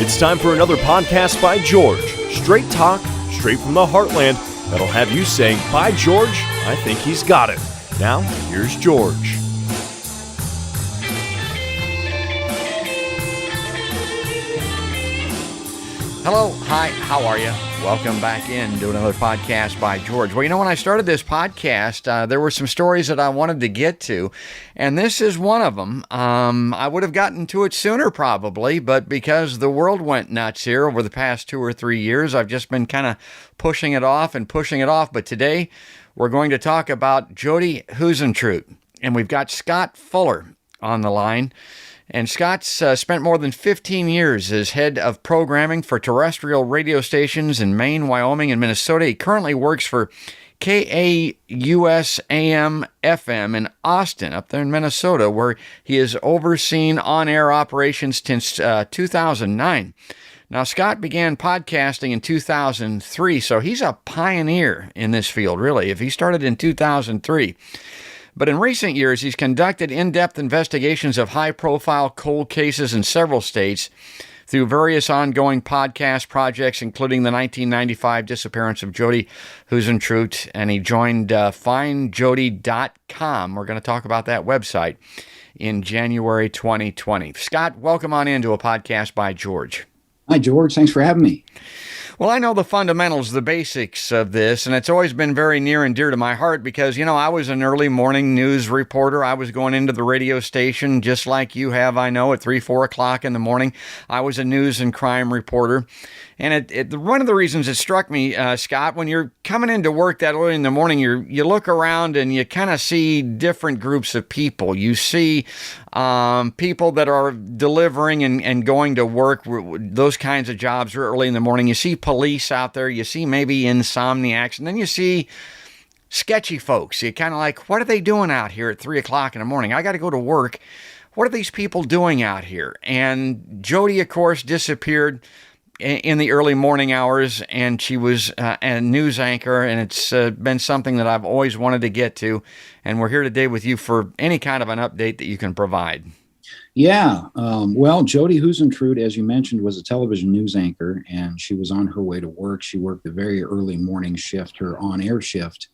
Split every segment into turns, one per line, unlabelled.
It's time for another podcast by George. Straight talk, straight from the heartland, that'll have you saying, by George, I think he's got it. Now, here's George.
Hello, hi, how are you? Welcome back in to another podcast by George. Well, you know, when I started this podcast, there were some stories that I wanted to get to, and this is one of them. I would have gotten to it sooner probably, but because the world went nuts here over the past 2 or 3 years, I've just been kind of pushing it off. But today, we're going to talk about Jodi Huisentruit, and we've got Scott Fuller on the line. And Scott's spent more than 15 years as head of programming for terrestrial radio stations in Maine, Wyoming, and Minnesota. He currently works for KAUS AM FM in Austin, up there in Minnesota, where he has overseen on-air operations since 2009. Now, Scott began podcasting in 2003, so he's a pioneer in this field, really, if he started in 2003. But in recent years, he's conducted in-depth investigations of high-profile cold cases in several states through various ongoing podcast projects, including the 1995 disappearance of Jodi Huisentruit, and he joined FindJodi.com. We're going to talk about that website in January 2020. Scott, welcome on into a podcast by George.
Hi, George. Thanks for having me.
Well, I know the fundamentals, the basics of this, and it's always been very near and dear to my heart because, you know, I was an early morning news reporter. I was going into the radio station just like you have, I know, at 3, 4 o'clock in the morning. I was a news and crime reporter. And one of the reasons it struck me, Scott, when you're coming into work that early in the morning, you look around and you kind of see different groups of people. You see people that are delivering and going to work, those kinds of jobs early in the morning. You see police out there. You see maybe insomniacs. And then you see sketchy folks. You're kind of like, what are they doing out here at 3 o'clock in the morning? I got to go to work. What are these people doing out here? And Jodi, of course, disappeared in the early morning hours, and she was a news anchor, and it's been something that I've always wanted to get to, and we're here today with you for any kind of an update that you can provide.
Yeah, well, Jodi Huisentruit, as you mentioned, was a television news anchor, and she was on her way to work. She worked the very early morning shift. Her on-air shift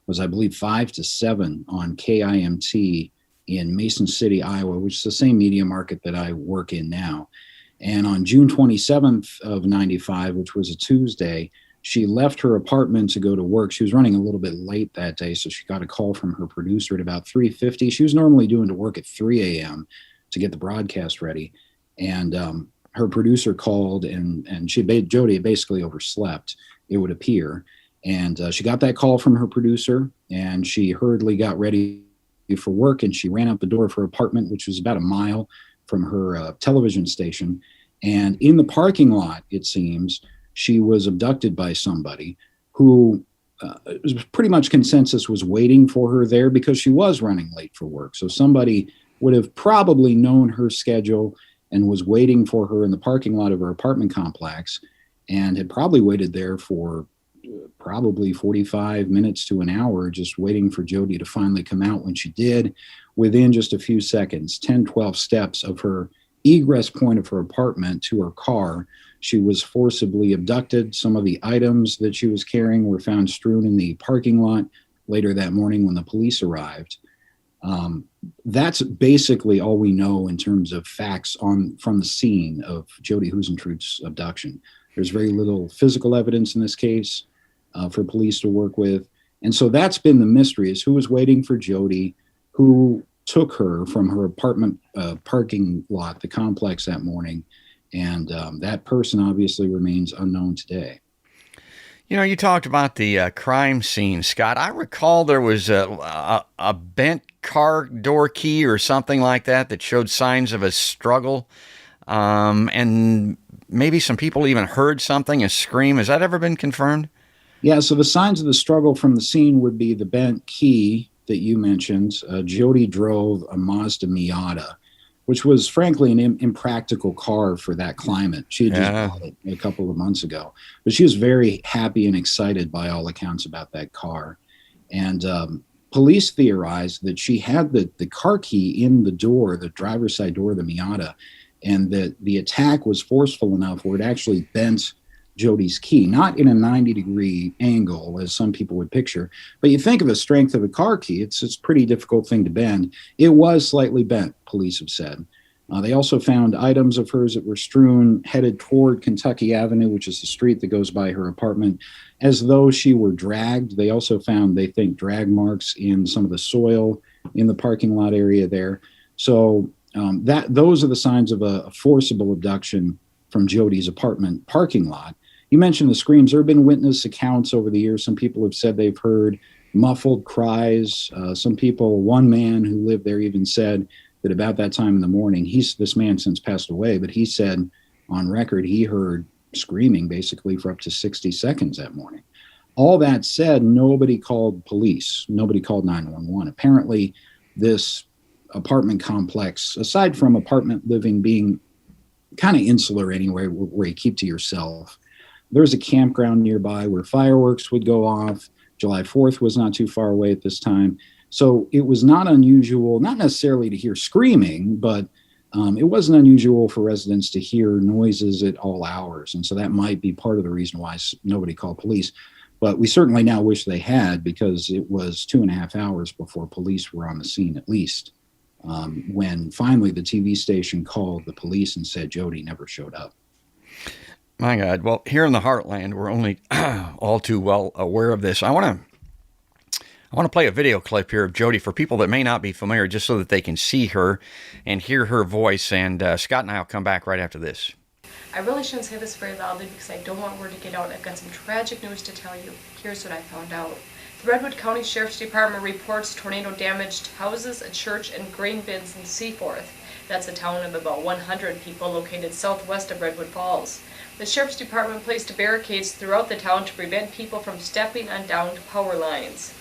was, I believe, 5 to 7 on KIMT in Mason City, Iowa, which is the same media market that I work in now. And on June 27th of 95, which was a Tuesday, she left her apartment to go to work. She was running a little bit late that day, so she got a call from her producer at about 3:50. She was normally doing to work at 3 a.m. to get the broadcast ready. And her producer called, and Jodi basically overslept, it would appear. And she got that call from her producer, and she hurriedly got ready for work, and she ran out the door of her apartment, which was about a mile from her television station. And in the parking lot, it seems, she was abducted by somebody who was pretty much consensus was waiting for her there because she was running late for work. So somebody would have probably known her schedule and was waiting for her in the parking lot of her apartment complex and had probably waited there for probably 45 minutes to an hour, just waiting for Jodi to finally come out. When she did, within just a few seconds, 10, 12 steps of her egress point of her apartment to her car, she was forcibly abducted. Some of the items that she was carrying were found strewn in the parking lot later that morning when the police arrived. That's basically all we know in terms of facts from the scene of Jodi Huisentruit's abduction. There's very little physical evidence in this case for police to work with. And so that's been the mystery, is who was waiting for Jodi, who took her from her apartment parking lot, the complex, that morning. And that person obviously remains unknown today.
You know, you talked about the crime scene, Scott. I recall there was a bent car door key or something like that showed signs of a struggle. And maybe some people even heard something, a scream. Has that ever been confirmed?
Yeah, so the signs of the struggle from the scene would be the bent key that you mentioned. Jodi drove a Mazda Miata, which was frankly an impractical car for that climate. She had just bought it a couple of months ago, but she was very happy and excited by all accounts about that car. And police theorized that she had the car key in the door, the driver's side door of the Miata, and that the attack was forceful enough where it actually bent Jodi's key, not in a 90-degree angle, as some people would picture. But you think of the strength of a car key, it's a pretty difficult thing to bend. It was slightly bent, police have said. They also found items of hers that were strewn, headed toward Kentucky Avenue, which is the street that goes by her apartment, as though she were dragged. They also found, they think, drag marks in some of the soil in the parking lot area there. So those are the signs of a forcible abduction from Jodi's apartment parking lot. You mentioned the screams. There have been witness accounts over the years. Some people have said they've heard muffled cries. Some people, one man who lived there even said that about that time in the morning, this man since passed away, but he said on record he heard screaming basically for up to 60 seconds that morning. All that said, nobody called police. Nobody called 911. Apparently, this apartment complex, aside from apartment living being kind of insular anyway, where you keep to yourself, there's a campground nearby where fireworks would go off. July 4th was not too far away at this time. So it was not unusual, not necessarily to hear screaming, but it wasn't unusual for residents to hear noises at all hours. And so that might be part of the reason why nobody called police. But we certainly now wish they had, because it was 2.5 hours before police were on the scene, at least, when finally the TV station called the police and said Jodi never showed up.
My God. Well, here in the heartland, we're only all too well aware of this. I want to play a video clip here of Jodi for people that may not be familiar, just so that they can see her and hear her voice. And Scott and I will come back right after this.
I really shouldn't say this very loudly because I don't want word to get out. I've got some tragic news to tell you. Here's what I found out. The Redwood County Sheriff's Department reports tornado damaged houses, a church, and grain bins in Seaforth. That's a town of about 100 people located southwest of Redwood Falls. The Sheriff's Department placed barricades throughout the town to prevent people from stepping on downed power lines.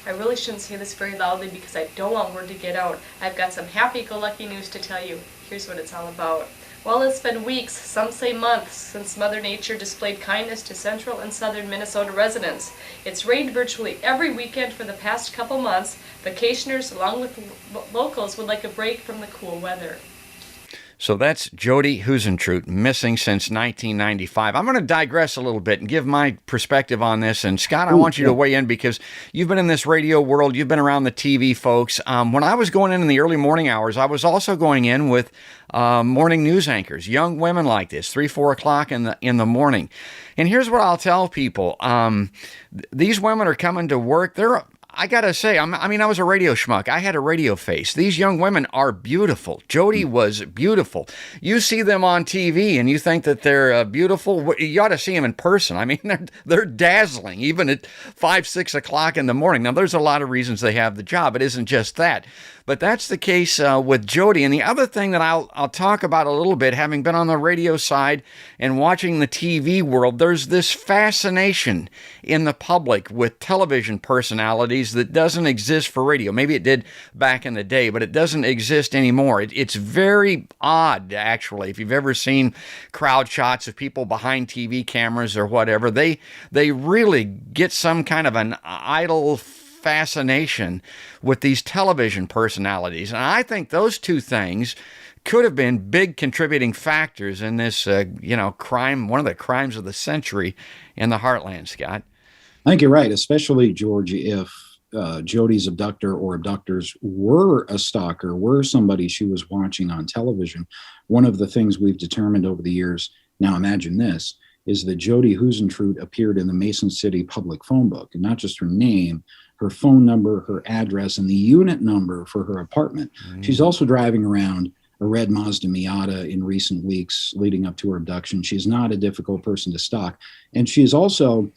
I really shouldn't say this very loudly because I don't want word to get out. I've got some happy-go-lucky news to tell you. Here's what it's all about. Well, it's been weeks, some say months, since Mother Nature displayed kindness to central and southern Minnesota residents. It's rained virtually every weekend for the past couple months. Vacationers, along with locals, would like a break from the cool weather.
So that's Jodi Huisentruit, missing since 1995. I'm going to digress a little bit and give my perspective on this. And Scott, I want you to weigh in because you've been in this radio world. You've been around the TV folks. When I was going in the early morning hours, I was also going in with morning news anchors, young women like this, 3, 4 o'clock in the morning. And here's what I'll tell people. These women are coming to work. I got to say, I was a radio schmuck. I had a radio face. These young women are beautiful. Jodi was beautiful. You see them on TV and you think that they're beautiful. You ought to see them in person. I mean, they're dazzling, even at 5, 6 o'clock in the morning. Now, there's a lot of reasons they have the job. It isn't just that. But that's the case with Jodi. And the other thing that I'll talk about a little bit, having been on the radio side and watching the TV world, there's this fascination in the public with television personalities that doesn't exist for radio. Maybe it did back in the day, but it doesn't exist anymore. It's very odd, actually. If you've ever seen crowd shots of people behind TV cameras or whatever, they really get some kind of an idol fascination with these television personalities. And I think those two things could have been big contributing factors in this, crime, one of the crimes of the century in the heartland, Scott.
I think you're right, especially, George, if Jodi's abductor or abductors were a stalker, were somebody she was watching on television. One of the things we've determined over the years, now imagine this, is that Jodi Huisentruit appeared in the Mason City public phone book, and not just her name, her phone number, her address, and the unit number for her apartment. Mm-hmm. She's also driving around a red Mazda Miata in recent weeks leading up to her abduction. She's not a difficult person to stalk. And she is also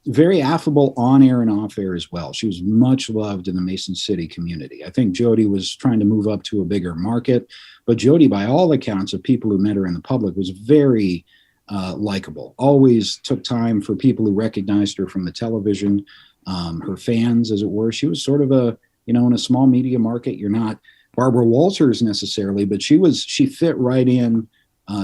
very affable on air and off air as well. She was much loved in the Mason City community. I think Jodi was trying to move up to a bigger market, but Jodi, by all accounts of people who met her in the public, was very likable. Always took time for people who recognized her from the television, her fans, as it were. She was sort of in a small media market. You're not Barbara Walters necessarily, but she fit right in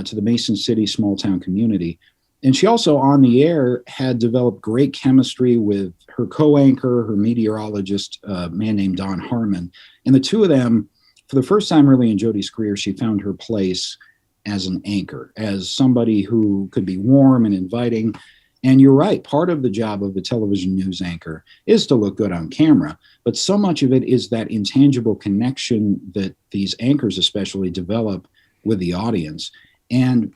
to the Mason City small town community. And she also, on the air, had developed great chemistry with her co-anchor, her meteorologist, a man named Don Harmon. And the two of them for the first time really in Jodi's career, she found her place as an anchor, as somebody who could be warm and inviting. And you're right, part of the job of the television news anchor is to look good on camera, but so much of it is that intangible connection that these anchors especially develop with the audience. And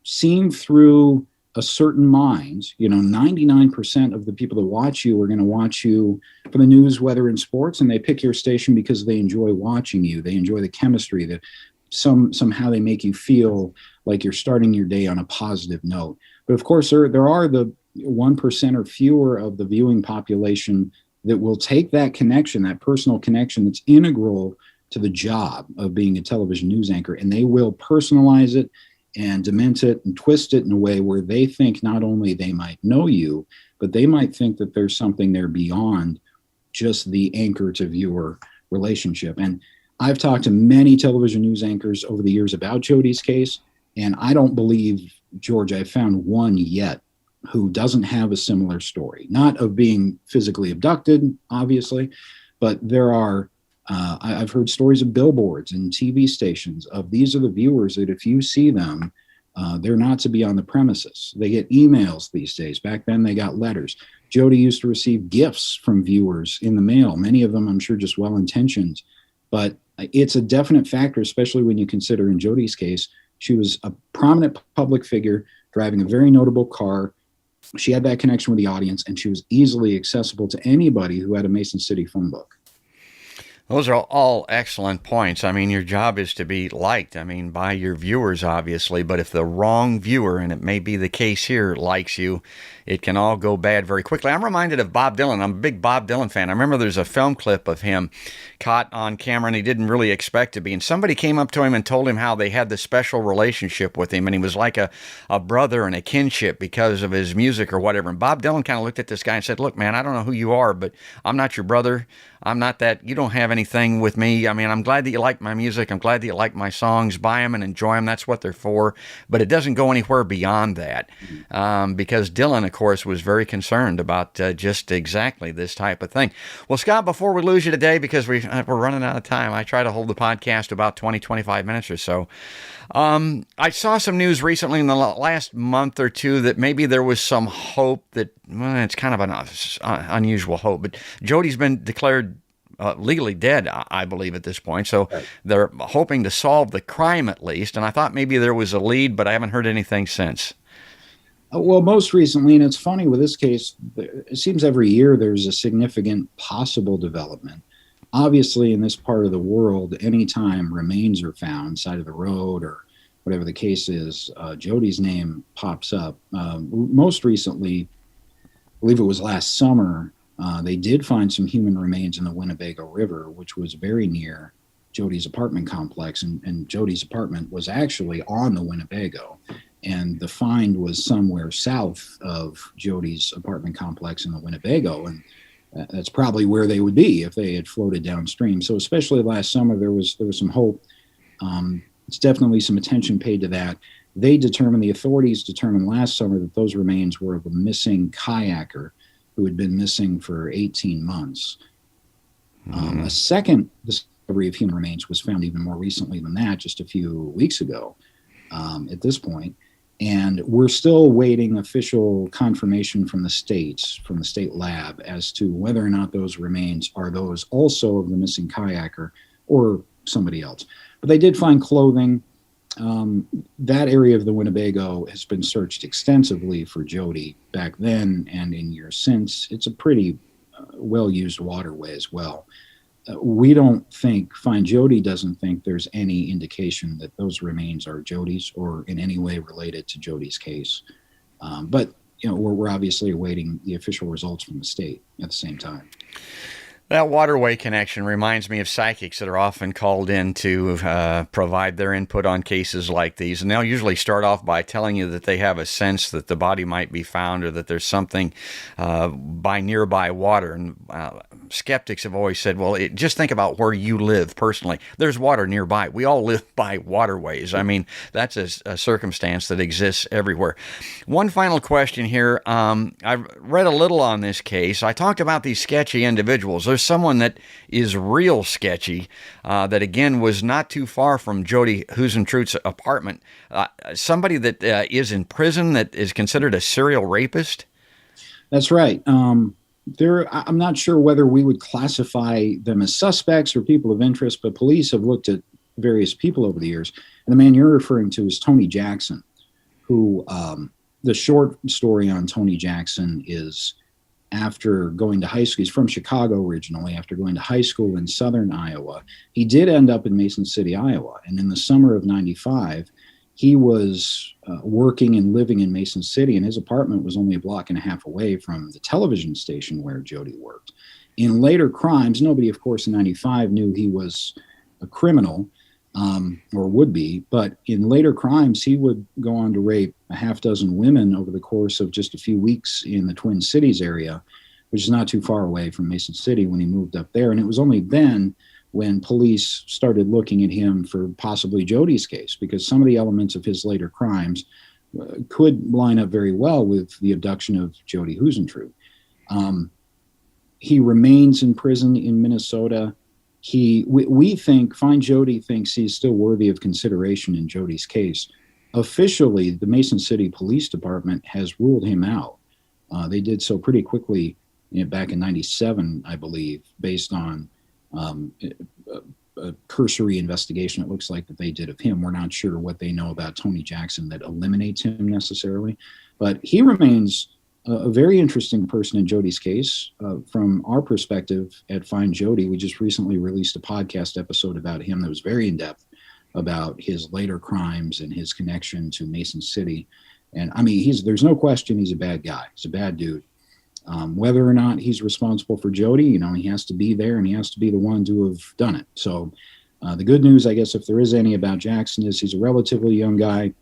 seen through a certain mind, 99% of the people that watch you are going to watch you for the news, weather, and sports, and they pick your station because they enjoy watching you. They enjoy the chemistry, that somehow they make you feel like you're starting your day on a positive note. But of course, there are the 1% or fewer of the viewing population that will take that connection, that personal connection that's integral to the job of being a television news anchor, and they will personalize it and dement it and twist it in a way where they think not only they might know you, but they might think that there's something there beyond just the anchor to viewer relationship. And I've talked to many television news anchors over the years about Jodi's case, and I don't believe, George, I've found one yet who doesn't have a similar story. Not of being physically abducted, obviously, but there are, I've heard stories of billboards and TV stations of these are the viewers that if you see them, they're not to be on the premises. They get emails these days. Back then they got letters. Jodi used to receive gifts from viewers in the mail, many of them I'm sure just well-intentioned, but it's a definite factor, especially when you consider in Jodi's case, she was a prominent public figure driving a very notable car. She had that connection with the audience, and she was easily accessible to anybody who had a Mason City phone book.
Those are all excellent points. I mean, your job is to be liked, by your viewers, obviously, but if the wrong viewer, and it may be the case here, likes you, it can all go bad very quickly. I'm reminded of Bob Dylan. I'm a big Bob Dylan fan. I remember there's a film clip of him caught on camera, and he didn't really expect to be. And somebody came up to him and told him how they had this special relationship with him, and he was like a brother and a kinship because of his music or whatever. And Bob Dylan kind of looked at this guy and said, "Look, man, I don't know who you are, but I'm not your brother. I'm not that. You don't have anything with me. I'm glad that you like my music. I'm glad that you like my songs. Buy them and enjoy them. That's what they're for. But it doesn't go anywhere beyond that." Because Dylan, of course, was very concerned about just exactly this type of thing. Well, Scott, before we lose you today, because we're running out of time, I try to hold the podcast to about 20, 25 minutes or so. I saw some news recently in the last month or two that maybe there was some hope that, well, it's kind of an unusual hope, but Jodi's been declared legally dead, I believe, at this point. So they're hoping to solve the crime at least. And I thought maybe there was a lead, but I haven't heard anything since.
Well, most recently, and it's funny with this case, it seems every year there's a significant possible development. Obviously, in this part of the world, anytime remains are found side of the road or whatever the case is, Jodi's name pops up. Most recently, I believe it was last summer, they did find some human remains in the Winnebago River, which was very near Jodi's apartment complex. And Jodi's apartment was actually on the Winnebago. And the find was somewhere south of Jodi's apartment complex in the Winnebago. And that's probably where they would be if they had floated downstream. So especially last summer, there was some hope. It's definitely some attention paid to that. The authorities determined last summer that those remains were of a missing kayaker who had been missing for 18 months. A second discovery of human remains was found even more recently than that, just a few weeks ago at this point. And we're still awaiting official confirmation from the state lab as to whether or not those remains are those also of the missing kayaker or somebody else. But they did find clothing. That area of the Winnebago has been searched extensively for Jodi back then and in years since. It's a pretty well-used waterway as well. Jodi doesn't think there's any indication that those remains are Jodi's or in any way related to Jodi's case. But we're obviously awaiting the official results from the state at the same time.
That waterway connection reminds me of psychics that are often called in to provide their input on cases like these. And they'll usually start off by telling you that they have a sense that the body might be found or that there's something by nearby water. And skeptics have always said, well, just think about where you live personally. There's water nearby. We all live by waterways. That's a circumstance that exists everywhere. One final question here. I've read a little on this case. I talked about these sketchy individuals. There's Here's someone that is real sketchy, that again was not too far from Jodi Huisentruit's apartment. Somebody that is in prison that is considered a serial rapist.
That's right. I'm not sure whether we would classify them as suspects or people of interest, but police have looked at various people over the years. And the man you're referring to is Tony Jackson, who the short story on Tony Jackson is after going to high school, he's from Chicago originally, after going to high school in southern Iowa, he did end up in Mason City, Iowa. And in the summer of 95, he was working and living in Mason City, and his apartment was only a block and a half away from the television station where Jodi worked. In later crimes, nobody, of course, in 95 knew he was a criminal, or would be, but in later crimes, he would go on to rape a half dozen women over the course of just a few weeks in the Twin Cities area, which is not too far away from Mason City when he moved up there. And it was only then when police started looking at him for possibly Jodi's case, because some of the elements of his later crimes could line up very well with the abduction of Jodi Huisentruit. He remains in prison in Minnesota. We think, Find Jodi thinks he's still worthy of consideration in Jodi's case. Officially, the Mason City Police Department has ruled him out. They did so pretty quickly back in 97, I believe, based on a cursory investigation, it looks like, that they did of him. We're not sure what they know about Tony Jackson that eliminates him necessarily, but he remains a very interesting person in Jodi's case. From our perspective at Find Jodi, we just recently released a podcast episode about him that was very in-depth about his later crimes and his connection to Mason City. And I mean, there's no question he's a bad guy. He's a bad dude. Whether or not he's responsible for Jodi, he has to be there and he has to be the one to have done it. So the good news, I guess, if there is any about Jackson, is he's a relatively young guy.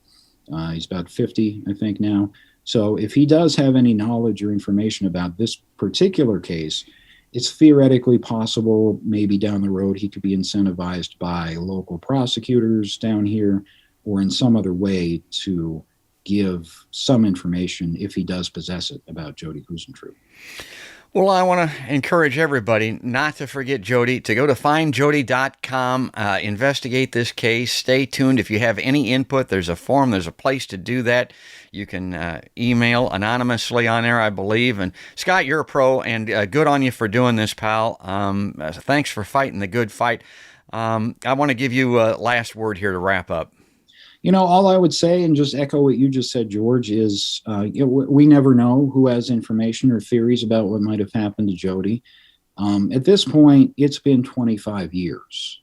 He's about 50, I think, now. So if he does have any knowledge or information about this particular case, it's theoretically possible maybe down the road he could be incentivized by local prosecutors down here or in some other way to give some information, if he does possess it, about Jodi Huisentruit.
Well, I want to encourage everybody not to forget Jodi, to go to findjodi.com, investigate this case. Stay tuned. If you have any input, there's a form, there's a place to do that. You can email anonymously on there, I believe. And Scott, you're a pro, and good on you for doing this, pal. Thanks for fighting the good fight. I want to give you a last word here to wrap up.
All I would say, and just echo what you just said, George, is we never know who has information or theories about what might have happened to Jodi. At this point, it's been 25 years.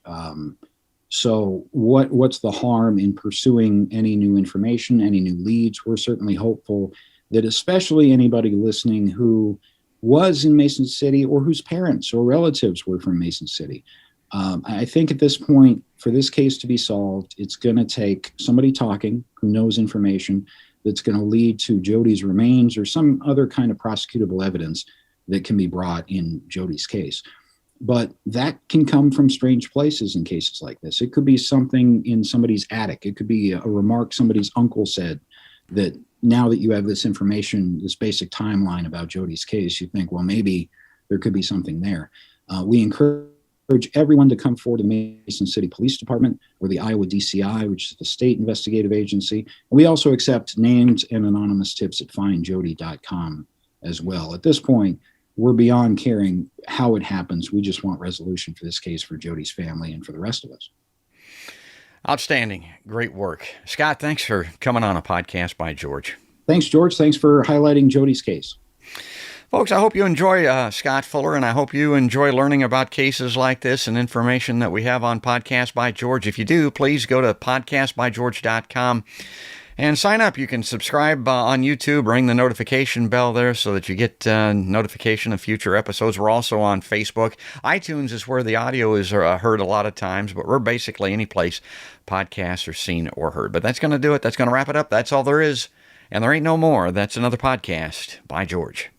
So what's the harm in pursuing any new information, any new leads? We're certainly hopeful that especially anybody listening who was in Mason City or whose parents or relatives were from Mason City, I think at this point, for this case to be solved, it's going to take somebody talking who knows information that's going to lead to Jodi's remains or some other kind of prosecutable evidence that can be brought in Jodi's case. But that can come from strange places in cases like this. It could be something in somebody's attic. It could be a remark somebody's uncle said that now that you have this information, this basic timeline about Jodi's case, you think, well, maybe there could be something there. We encourage everyone to come forward to Mason City Police Department or the Iowa DCI, which is the state investigative agency. We also accept named and anonymous tips at findjodi.com as well. At this point, we're beyond caring how it happens. We just want resolution for this case for Jodi's family and for the rest of us.
Outstanding. Great work. Scott, thanks for coming on a podcast by George.
Thanks, George. Thanks for highlighting Jodi's case.
Folks, I hope you enjoy Scott Fuller, and I hope you enjoy learning about cases like this and information that we have on Podcast by George. If you do, please go to podcastbygeorge.com and sign up. You can subscribe on YouTube, ring the notification bell there so that you get notification of future episodes. We're also on Facebook. iTunes is where the audio is heard a lot of times, but we're basically any place podcasts are seen or heard. But that's going to do it. That's going to wrap it up. That's all there is, and there ain't no more. That's another podcast by George.